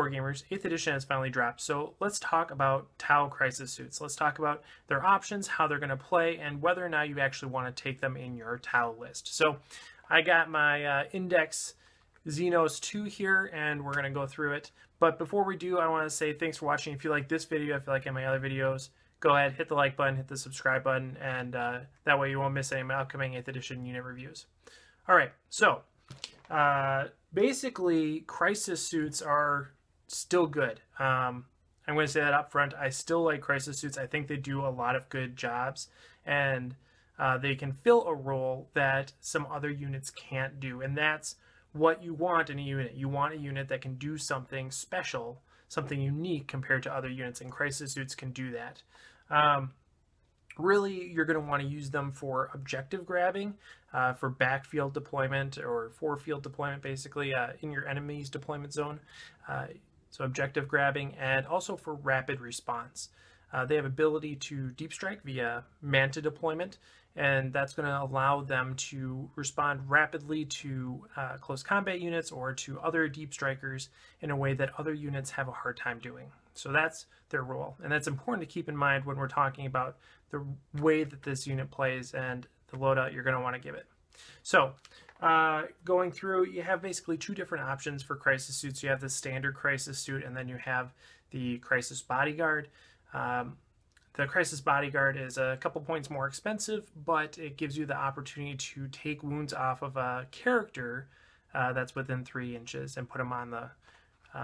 Wargamers, 8th edition has finally dropped, so let's talk about Tau Crisis Suits. Let's talk about their options, how they're going to play, and whether or not you actually want to take them in your Tau list. So I got my Index Xenos 2 here, and we're going to go through it. But before we do, I want to say thanks for watching. If you like this video, if you like my other videos, go ahead, hit the like button, hit the subscribe button, and that way you won't miss any of my upcoming 8th edition unit reviews. All right, so basically, Crisis Suits are still good. I'm going to say that up front. I still like Crisis Suits. I think they do a lot of good jobs, and they can fill a role that some other units can't do, and that's what you want in a unit. You want a unit that can do something special, something unique compared to other units, and Crisis Suits can do that. Really, you're going to want to use them for objective grabbing, for backfield deployment, or forefield deployment, basically, in your enemy's deployment zone. So objective grabbing, and also for rapid response. They have ability to deep strike via Manta deployment, and that's going to allow them to respond rapidly to close combat units or to other deep strikers in a way that other units have a hard time doing. So that's their role, and that's important to keep in mind when we're talking about the way that this unit plays and the loadout you're going to want to give it. So going through, you have basically two different options for Crisis Suits. You have the standard Crisis Suit, and then you have the Crisis Bodyguard. The Crisis Bodyguard is a couple points more expensive, but it gives you the opportunity to take wounds off of a character that's within 3 inches and put them on the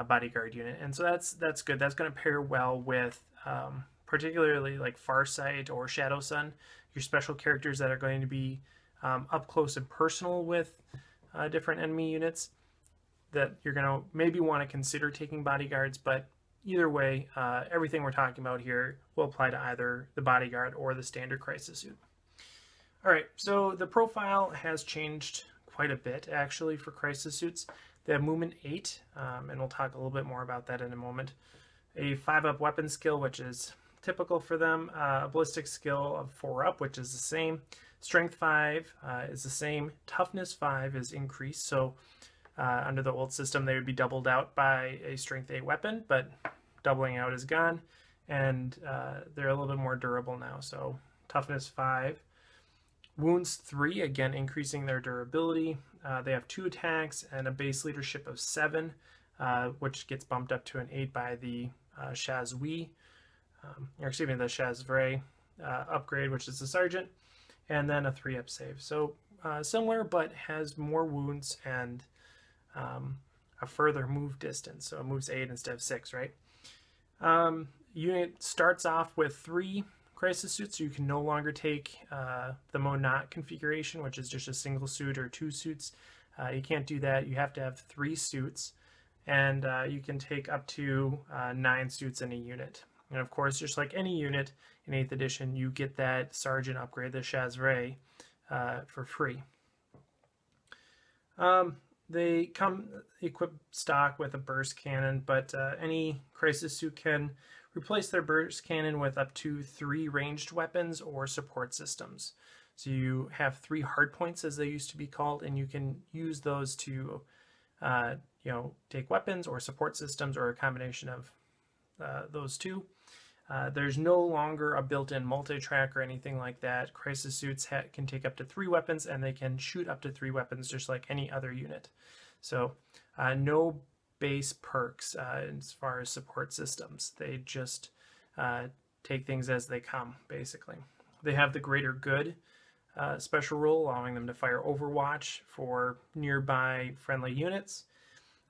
Bodyguard unit. And so that's good. That's going to pair well with particularly like Farsight or Shadow Sun, your special characters that are going to be up close and personal with different enemy units, that you're going to maybe want to consider taking bodyguards. But either way, everything we're talking about here will apply to either the Bodyguard or the standard Crisis Suit. All right, so the profile has changed quite a bit, actually, for Crisis Suits. They have movement 8, and we'll talk a little bit more about that in a moment. A 5-up weapon skill, which is typical for them. A ballistic skill of 4-up, which is the same. Strength 5 is the same. Toughness 5 is increased, so under the old system, they would be doubled out by a Strength 8 weapon, but doubling out is gone, and they're a little bit more durable now. So Toughness 5. Wounds 3, again increasing their durability. They have 2 attacks and a base leadership of 7, which gets bumped up to an 8 by the Shazwi, or excuse me, the Shazvray upgrade, which is the Sergeant, and then a 3-up save. So similar, but has more wounds and a further move distance. So it moves 8 instead of 6, right? Unit starts off with 3 Crisis Suits. So you can no longer take the Monat configuration, which is just a single suit or 2 suits. You can't do that. You have to have 3 suits, and you can take up to 9 suits in a unit. And of course, just like any unit in 8th edition, you get that Sergeant upgrade, the Shazray, for free. They come equipped stock with a burst cannon, but any Crisis Suit can replace their burst cannon with up to 3 ranged weapons or support systems. So you have 3 hardpoints, as they used to be called, and you can use those to take weapons or support systems, or a combination of those two. There's no longer a built-in multi-track or anything like that. Crisis Suits can take up to 3 weapons, and they can shoot up to 3 weapons just like any other unit. So no base perks as far as support systems. They just take things as they come, basically. They have the Greater Good special rule, allowing them to fire Overwatch for nearby friendly units.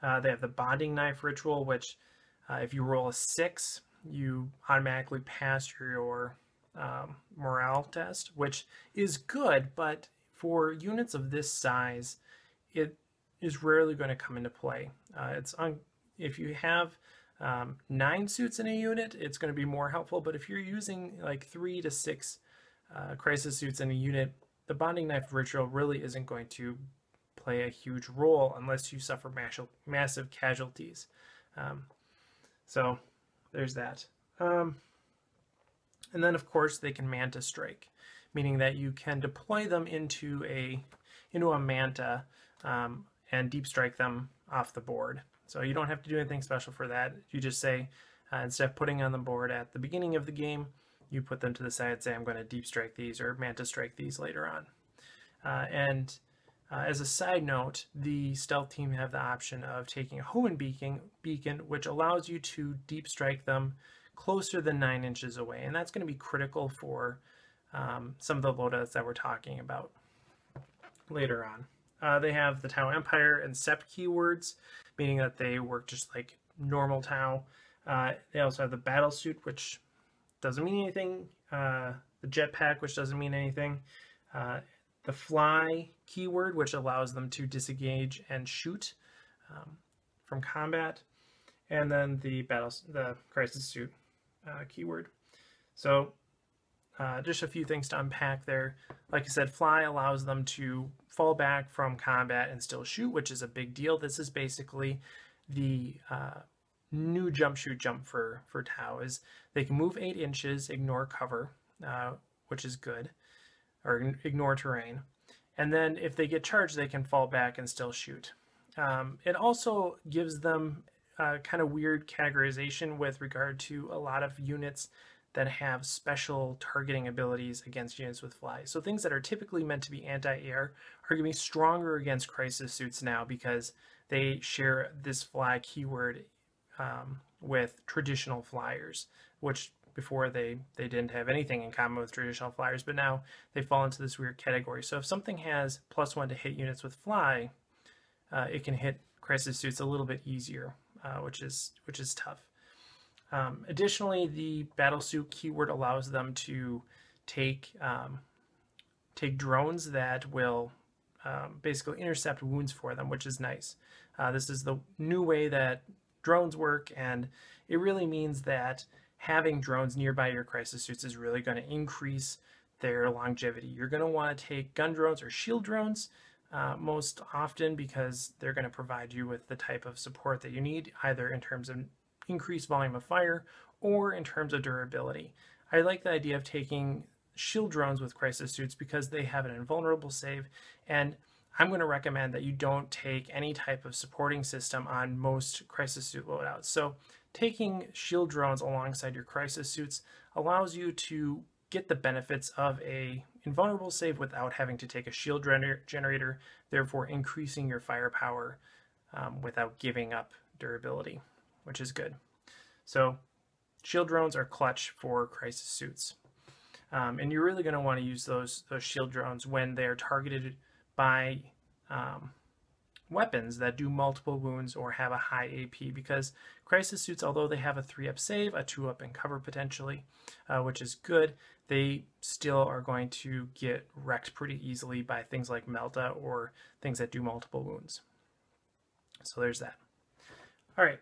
They have the Bonding Knife ritual, which if you roll a 6, you automatically pass your morale test, which is good, but for units of this size, it is rarely going to come into play. If you have 9 suits in a unit, it's going to be more helpful, but if you're using like 3 to 6 Crisis Suits in a unit, the Bonding Knife ritual really isn't going to play a huge role unless you suffer massive casualties. So there's that. And then of course they can Manta Strike, meaning that you can deploy them into a Manta and deep strike them off the board. So you don't have to do anything special for that. You just say, instead of putting on the board at the beginning of the game, you put them to the side, say I'm going to deep strike these or mantis strike these later on. As a side note, the stealth team have the option of taking a Hoenn beacon, which allows you to deep strike them closer than 9 inches away, and that's going to be critical for some of the loadouts that we're talking about later on. They have the Tau Empire and Sept keywords, meaning that they work just like normal Tau. They also have the Battlesuit, which doesn't mean anything. The Jetpack, which doesn't mean anything. The Fly keyword, which allows them to disengage and shoot from combat. And then the Crisis Suit keyword. So just a few things to unpack there. Like I said, Fly allows them to fall back from combat and still shoot, which is a big deal. This is basically the new jump for Tau. Is they can move 8 inches, ignore cover, which is good, or ignore terrain. And then if they get charged, they can fall back and still shoot. It also gives them kind of weird categorization with regard to a lot of units that have special targeting abilities against units with Fly. So things that are typically meant to be anti-air are going to be stronger against Crisis Suits now because they share this Fly keyword with traditional flyers, which before they didn't have anything in common with traditional flyers, but now they fall into this weird category. So if something has +1 to hit units with Fly, it can hit Crisis Suits a little bit easier, which is tough. Additionally, the Battlesuit keyword allows them to take drones that will basically intercept wounds for them, which is nice. This is the new way that drones work, and it really means that having drones nearby your Crisis Suits is really going to increase their longevity. You're going to want to take gun drones or shield drones most often because they're going to provide you with the type of support that you need, either in terms of increased volume of fire or in terms of durability. I like the idea of taking shield drones with Crisis Suits because they have an invulnerable save, and I'm going to recommend that you don't take any type of supporting system on most Crisis Suit loadouts. So taking shield drones alongside your Crisis Suits allows you to get the benefits of a invulnerable save without having to take a shield generator, therefore increasing your firepower without giving up durability, which is good. So shield drones are clutch for Crisis Suits. And you're really going to want to use those shield drones when they're targeted by weapons that do multiple wounds or have a high AP, because Crisis Suits, although they have a 3-up save, a 2-up and cover potentially, which is good, they still are going to get wrecked pretty easily by things like Melta or things that do multiple wounds. So there's that. All right.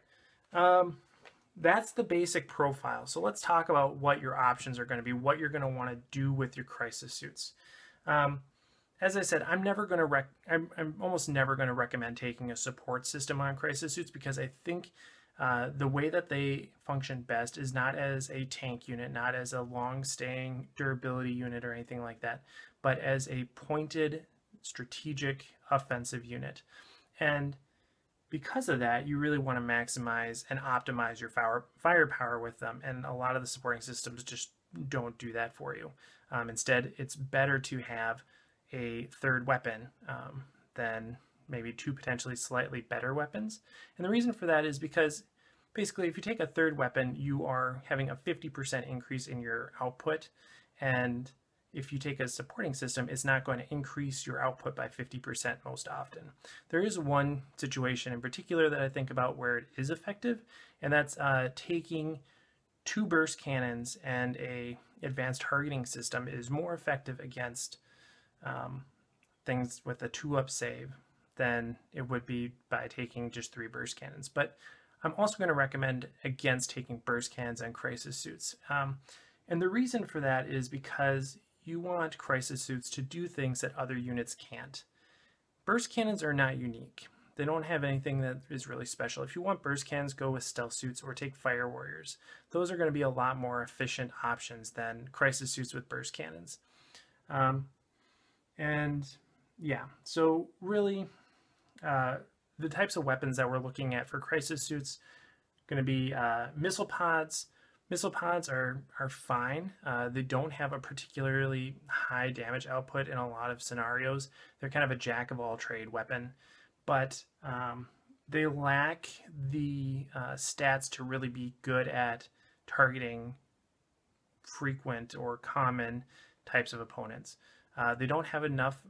That's the basic profile. So let's talk about what your options are going to be, what you're going to want to do with your Crisis Suits. As I said, I'm almost never going to recommend taking a support system on Crisis Suits because I think the way that they function best is not as a tank unit, not as a long-staying durability unit or anything like that, but as a pointed, strategic, offensive unit. And because of that, you really want to maximize and optimize your firepower with them, and a lot of the supporting systems just don't do that for you. Instead, it's better to have a third weapon than maybe 2 potentially slightly better weapons. And the reason for that is because basically if you take a third weapon, you are having a 50% increase in your output, and if you take a supporting system, it's not going to increase your output by 50% most often. There is one situation in particular that I think about where it is effective, and that's taking 2 burst cannons and a advanced targeting system is more effective against things with a 2-up save than it would be by taking just 3 burst cannons. But I'm also going to recommend against taking burst cannons and Crisis Suits. And the reason for that is because you want Crisis Suits to do things that other units can't. Burst cannons are not unique. They don't have anything that is really special. If you want burst cannons, go with Stealth Suits or take Fire Warriors. Those are going to be a lot more efficient options than Crisis Suits with burst cannons. And yeah, so really the types of weapons that we're looking at for Crisis Suits going to be missile pods. Missile pods are fine. They don't have a particularly high damage output in a lot of scenarios. They're kind of a jack of all trade weapon, but they lack the stats to really be good at targeting frequent or common types of opponents. They don't have enough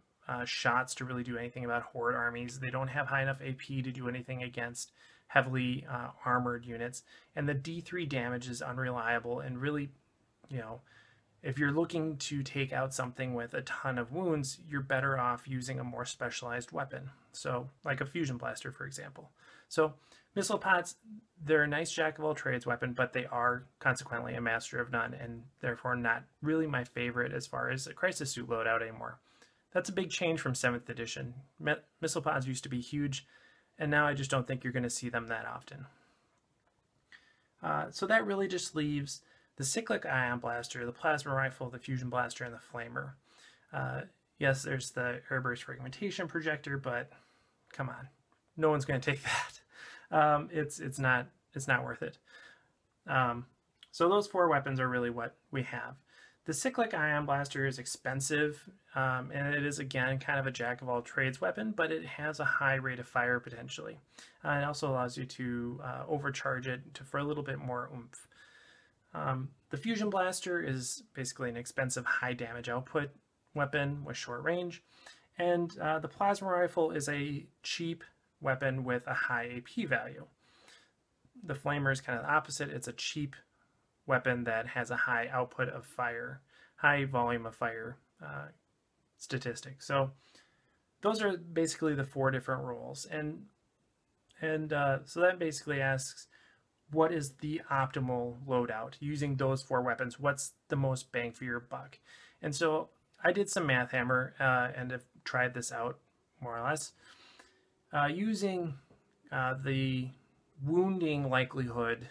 shots to really do anything about horde armies. They don't have high enough AP to do anything against heavily armored units, and the D3 damage is unreliable. And really, you know, if you're looking to take out something with a ton of wounds, you're better off using a more specialized weapon, so like a fusion blaster, for example. So missile pods, they're a nice jack of all trades weapon, but they are consequently a master of none, and therefore not really my favorite as far as a Crisis Suit loadout anymore. That's a big change from 7th edition. Missile pods used to be huge, and now I just don't think you're going to see them that often. So that really just leaves the cyclic ion blaster, the plasma rifle, the fusion blaster, and the flamer. Yes, there's the airburst fragmentation projector, but come on, no one's going to take that. It's not worth it. So those 4 weapons are really what we have. The cyclic ion blaster is expensive, and it is, again, kind of a jack of all trades weapon, but it has a high rate of fire potentially. It also allows you to overcharge it for a little bit more oomph. The fusion blaster is basically an expensive high damage output weapon with short range, and the plasma rifle is a cheap weapon with a high AP value. The flamer is kind of the opposite. It's a cheap weapon that has a high output of fire, high volume of fire statistic. So those are basically the 4 different roles, and so that basically asks, what is the optimal loadout using those 4 weapons? What's the most bang for your buck? And so I did some math hammer and have tried this out more or less using the wounding likelihood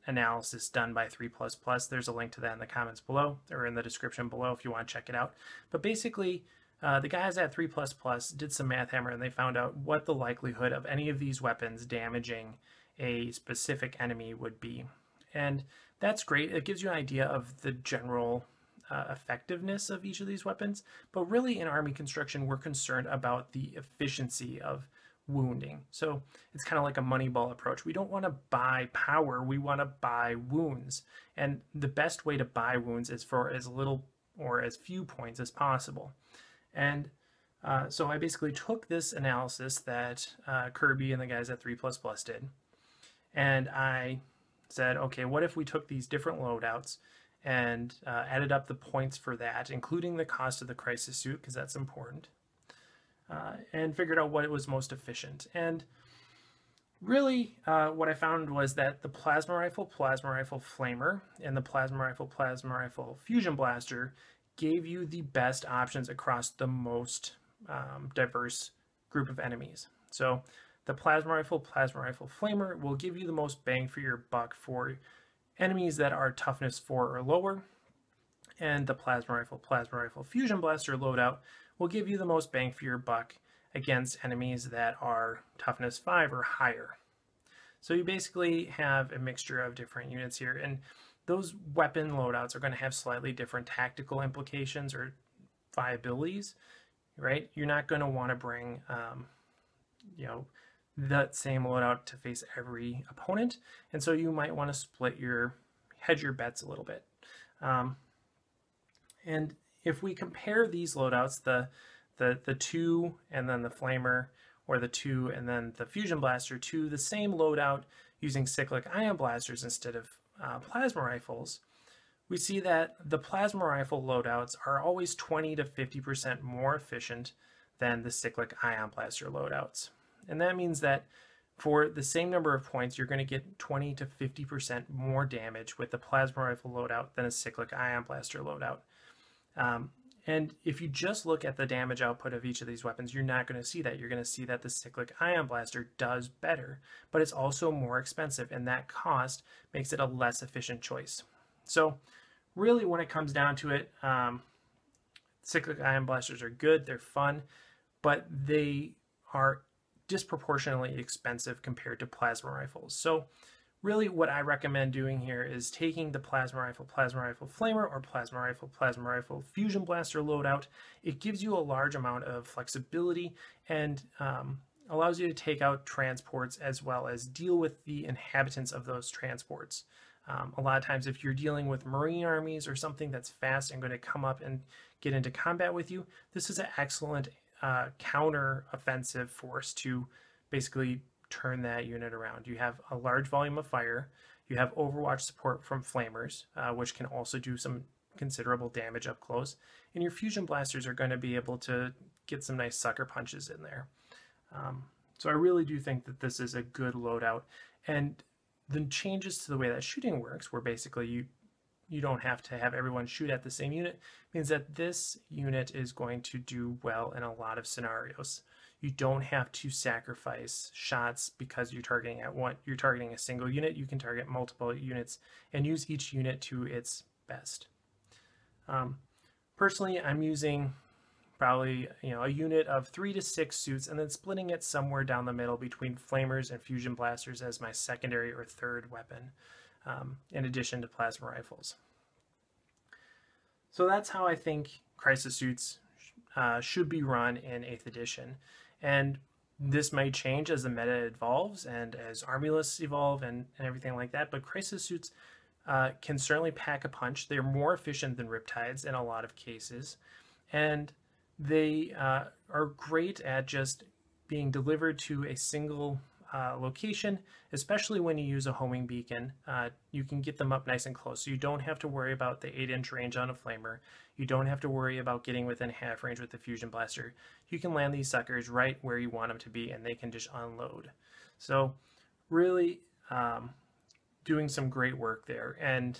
analysis done by 3++. There's a link to that in the comments below, or in the description below if you want to check it out. But basically, the guys at 3++ did some math hammer, and they found out what the likelihood of any of these weapons damaging a specific enemy would be. And that's great. It gives you an idea of the general effectiveness of each of these weapons. But really, in army construction, we're concerned about the efficiency of wounding. So it's kind of like a Moneyball approach. We don't want to buy power, we want to buy wounds. And the best way to buy wounds is for as little or as few points as possible. And so I basically took this analysis that Kirby and the guys at 3++ did, and I said, okay, what if we took these different loadouts and added up the points for that, including the cost of the Crisis Suit, because that's important, and figured out what was most efficient. And really what I found was that the plasma rifle flamer, and the plasma rifle fusion blaster gave you the best options across the most diverse group of enemies. So the plasma rifle flamer will give you the most bang for your buck for enemies that are toughness 4 or lower, and the plasma rifle fusion blaster loadout will give you the most bang for your buck against enemies that are toughness 5 or higher. So you basically have a mixture of different units here, and those weapon loadouts are going to have slightly different tactical implications or viabilities, right? You're not going to want to bring, you know, that same loadout to face every opponent, and so you might want to hedge your bets a little bit. And if we compare these loadouts, the 2 and then the flamer, or the 2 and then the fusion blaster, to the same loadout using cyclic ion blasters instead of plasma rifles, we see that the plasma rifle loadouts are always 20 to 50% more efficient than the cyclic ion blaster loadouts. And that means that for the same number of points, you're going to get 20 to 50% more damage with the plasma rifle loadout than a cyclic ion blaster loadout. And if you just look at the damage output of each of these weapons, you're not going to see that. You're going to see that the cyclic ion blaster does better, but it's also more expensive, and that cost makes it a less efficient choice. So really, when it comes down to it, cyclic ion blasters are good, they're fun, but they are disproportionately expensive compared to plasma rifles. So really what I recommend doing here is taking the plasma rifle flamer, or plasma rifle fusion blaster loadout. It gives you a large amount of flexibility and allows you to take out transports as well as deal with the inhabitants of those transports. A lot of times if you're dealing with Marine armies or something that's fast and going to come up and get into combat with you, this is an excellent counter-offensive force to basically turn that unit around. You have a large volume of fire, you have overwatch support from flamers, which can also do some considerable damage up close, and your fusion blasters are going to be able to get some nice sucker punches in there. So I really do think that this is a good loadout, and the changes to the way that shooting works, where basically you don't have to have everyone shoot at the same unit, means that this unit is going to do well in a lot of scenarios. You don't have to sacrifice shots because you're targeting a single unit. You can target multiple units and use each unit to its best. Personally, I'm using probably a unit of 3 to 6 suits and then splitting it somewhere down the middle between flamers and fusion blasters as my secondary or third weapon, in addition to plasma rifles. So that's how I think Crisis Suits should be run in 8th edition. And this might change as the meta evolves and as army lists evolve and everything like that, but Crisis Suits can certainly pack a punch. They're more efficient than Riptides in a lot of cases, and they are great at just being delivered to a single location, especially when you use a homing beacon. You can get them up nice and close, so you don't have to worry about the 8-inch range on a flamer. You don't have to worry about getting within half range with the fusion blaster. You can land these suckers right where you want them to be, and they can just unload. So really doing some great work there. And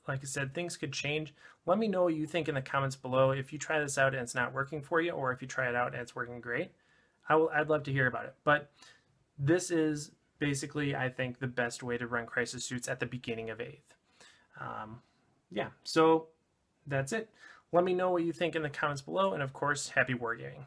like I said, things could change. Let me know what you think in the comments below. If you try this out and it's not working for you, or if you try it out and it's working great, I'd love to hear about it. But this is basically, I think, the best way to run Crisis Suits at the beginning of 8th. Yeah, so that's it. Let me know what you think in the comments below, and of course, happy wargaming.